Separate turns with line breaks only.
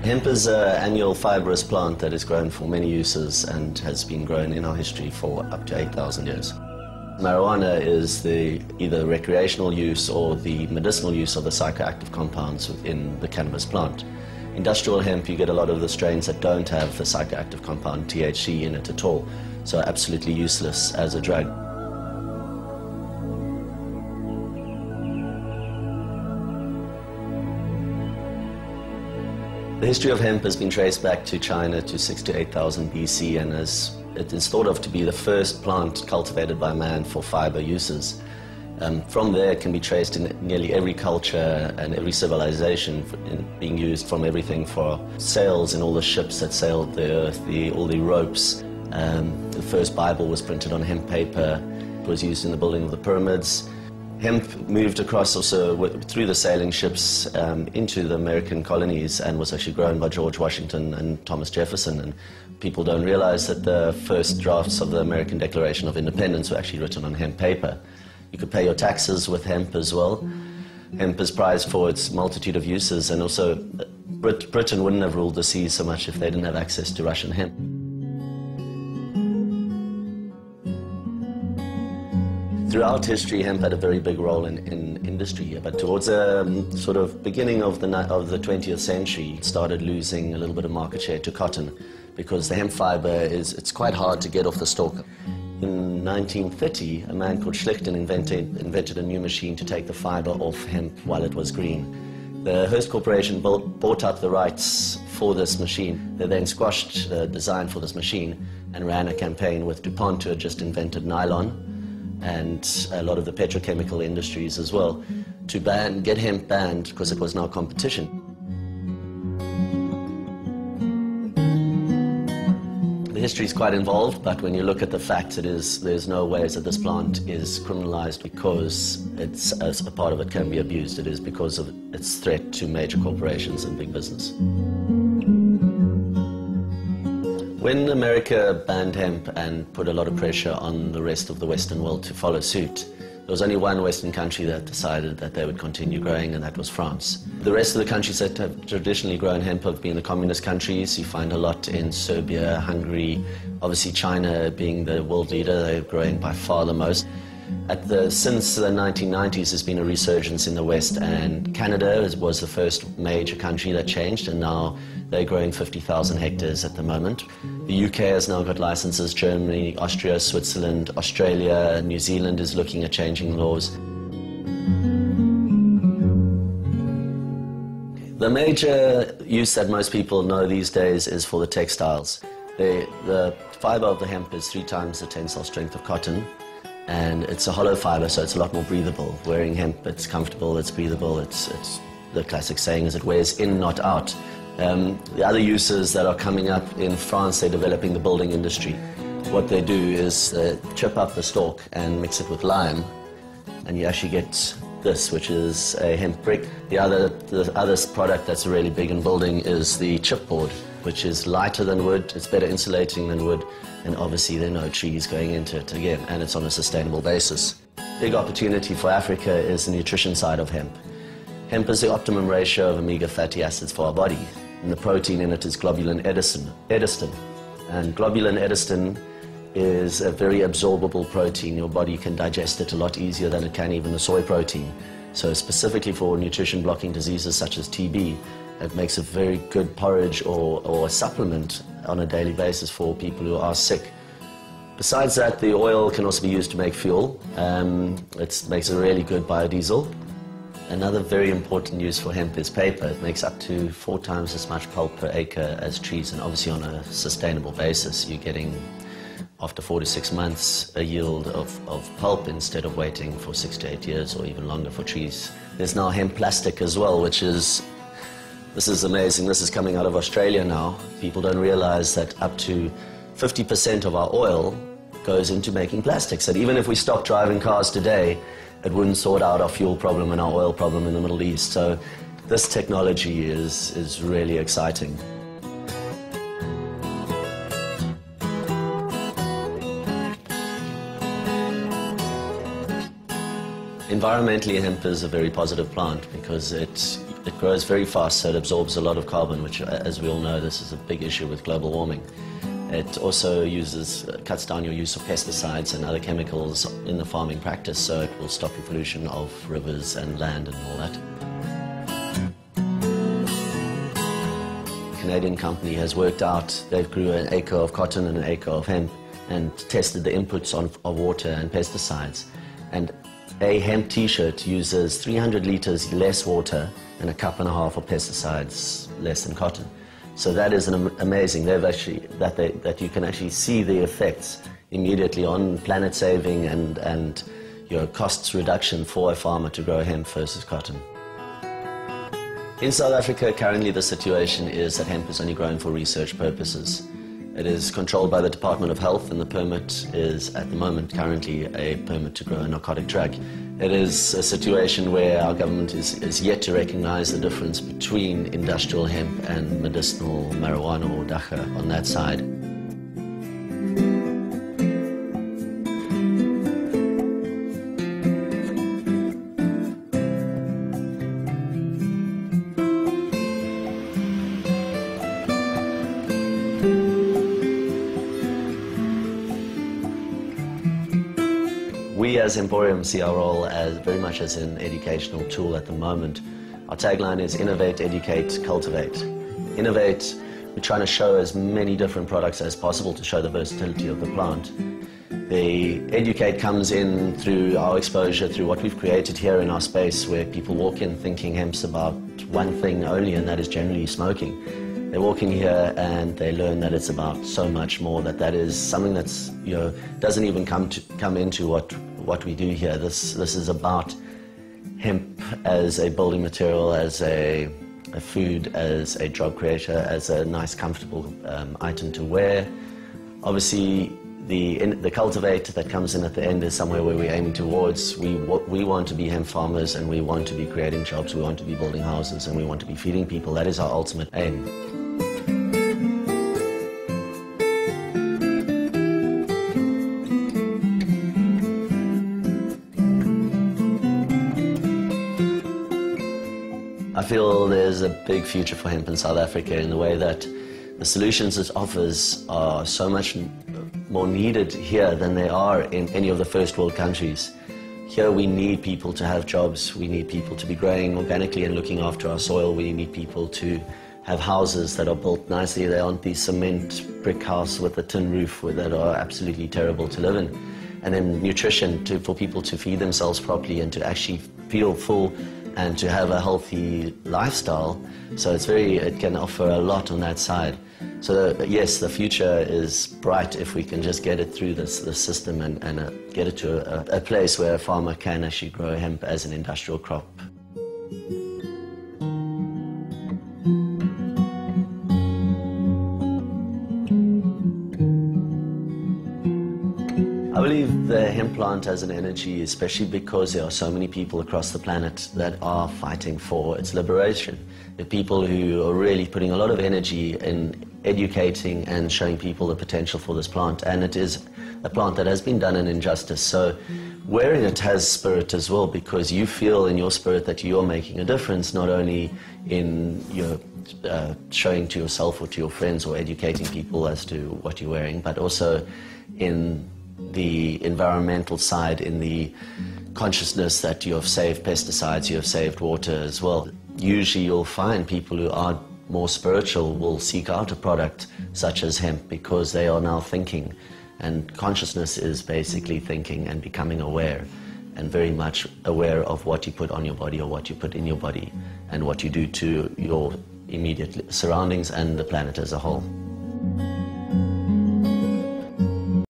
Hemp is an annual fibrous plant that is grown for many uses and has been grown in our history for up to 8,000 years. Marijuana is the either recreational use or the medicinal use of the psychoactive compounds within the cannabis plant. Industrial hemp, you get a lot of the strains that don't have the psychoactive compound THC in it at all, so absolutely useless as a drug. The history of hemp has been traced back to China to 6,000 to 8,000 BC, and it is thought of to be the first plant cultivated by man for fiber uses. From there it can be traced in nearly every culture and every civilization, being used from everything for sails in all the ships that sailed the earth, all the ropes. The first Bible was printed on hemp paper. It was used in the building of the pyramids. Hemp moved across also through the sailing ships into the American colonies and was actually grown by George Washington and Thomas Jefferson. And people don't realize that the first drafts of the American Declaration of Independence were actually written on hemp paper. You could pay your taxes with hemp as well. Hemp is prized for its multitude of uses, and also Britain wouldn't have ruled the seas so much if they didn't have access to Russian hemp. Throughout history, hemp had a very big role in industry, but towards the sort of beginning of the 20th century, it started losing a little bit of market share to cotton, because the hemp fiber it's quite hard to get off the stalk. In 1930, a man called Schlichten invented a new machine to take the fiber off hemp while it was green. The Hearst Corporation bought out the rights for this machine. They then squashed the design for this machine and ran a campaign with DuPont, who had just invented nylon, and a lot of the petrochemical industries as well, to get hemp banned because it was now competition. The history is quite involved, but when you look at the facts, there's no ways that this plant is criminalized because a part of it can be abused. It is because of its threat to major corporations and big business. When America banned hemp and put a lot of pressure on the rest of the Western world to follow suit, there was only one Western country that decided that they would continue growing, and that was France. The rest of the countries that have traditionally grown hemp have been the communist countries. You find a lot in Serbia, Hungary, obviously China being the world leader, they're growing by far the most. Since the 1990s, there's been a resurgence in the West, and Canada was the first major country that changed, and now they're growing 50,000 hectares at the moment. The UK has now got licenses. Germany, Austria, Switzerland, Australia, New Zealand is looking at changing laws. The major use that most people know these days is for the textiles. The fiber of the hemp is 3 times the tensile strength of cotton, and it's a hollow fiber, so it's a lot more breathable. Wearing hemp, it's comfortable, it's breathable, it's the classic saying is it wears in, not out. The other uses that are coming up in France, they're developing the building industry. What they do is chip up the stalk and mix it with lime, and you actually get this, which is a hemp brick. The other product that's really big in building is the chipboard, which is lighter than wood, it's better insulating than wood, and obviously there are no trees going into it again, and it's on a sustainable basis. Big opportunity for Africa is the nutrition side of hemp. Hemp is the optimum ratio of omega fatty acids for our body, and the protein in it is globulin edestin. And globulin edestin is a very absorbable protein. Your body can digest it a lot easier than it can even a soy protein. So specifically for nutrition blocking diseases such as TB, it makes a very good porridge or a supplement on a daily basis for people who are sick. Besides that, the oil can also be used to make fuel. It makes a really good biodiesel. Another very important use for hemp is paper. It makes up to 4 times as much pulp per acre as trees, and obviously on a sustainable basis. You're getting, after 4 to 6 months, a yield of pulp instead of waiting for 6 to 8 years or even longer for trees. There's now hemp plastic as well, this is amazing. This is coming out of Australia now. People don't realize that up to 50% of our oil goes into making plastics. That even if we stop driving cars today, it wouldn't sort out our fuel problem and our oil problem in the Middle East. So this technology is really exciting. Environmentally, hemp is a very positive plant because it it grows very fast, so it absorbs a lot of carbon, which, as we all know, this is a big issue with global warming. It also cuts down your use of pesticides and other chemicals in the farming practice, so it will stop the pollution of rivers and land and all that. A Canadian company has worked out, they grew an acre of cotton and an acre of hemp and tested the inputs of water and pesticides. And a hemp t-shirt uses 300 litres less water and a cup and a half of pesticides less than cotton. So that is amazing. That you can actually see the effects immediately on planet saving and costs reduction for a farmer to grow hemp versus cotton. In South Africa, currently the situation is that hemp is only grown for research purposes. It is controlled by the Department of Health, and the permit is, at the moment, currently a permit to grow a narcotic drug. It is a situation where our government is yet to recognize the difference between industrial hemp and medicinal marijuana or dacha on that side. We as Emporium see our role as very much as an educational tool at the moment. Our tagline is innovate, educate, cultivate. Innovate, we're trying to show as many different products as possible to show the versatility of the plant. The educate comes in through our exposure, through what we've created here in our space, where people walk in thinking hemp's about one thing only, and that is generally smoking. They walk in here and they learn that it's about so much more, that is something that's, doesn't even come into what we do here. This is about hemp as a building material, as a food, as a job creator, as a nice, comfortable item to wear. Obviously, the cultivate that comes in at the end is somewhere where we're aiming towards. We want to be hemp farmers, and we want to be creating jobs, we want to be building houses, and we want to be feeding people. That is our ultimate aim. I feel there's a big future for hemp in South Africa in the way that the solutions it offers are so much more needed here than they are in any of the first world countries. Here we need people to have jobs, we need people to be growing organically and looking after our soil, we need people to have houses that are built nicely. They aren't these cement brick house with a tin roof that are absolutely terrible to live in. And then nutrition for people to feed themselves properly and to actually feel full and to have a healthy lifestyle. So it can offer a lot on that side. So yes, the future is bright if we can just get it through the system and get it to a place where a farmer can actually grow hemp as an industrial crop. I believe the hemp plant has an energy, especially because there are so many people across the planet that are fighting for its liberation. There are people who are really putting a lot of energy in educating and showing people the potential for this plant, and it is a plant that has been done an injustice. So wearing it has spirit as well, because you feel in your spirit that you're making a difference, not only in your showing to yourself or to your friends or educating people as to what you're wearing, but also in the environmental side, in the consciousness that you have saved pesticides, you have saved water as well. Usually you'll find people who are more spiritual will seek out a product such as hemp because they are now thinking, and consciousness is basically thinking and becoming aware, and very much aware of what you put on your body or what you put in your body and what you do to your immediate surroundings and the planet as a whole.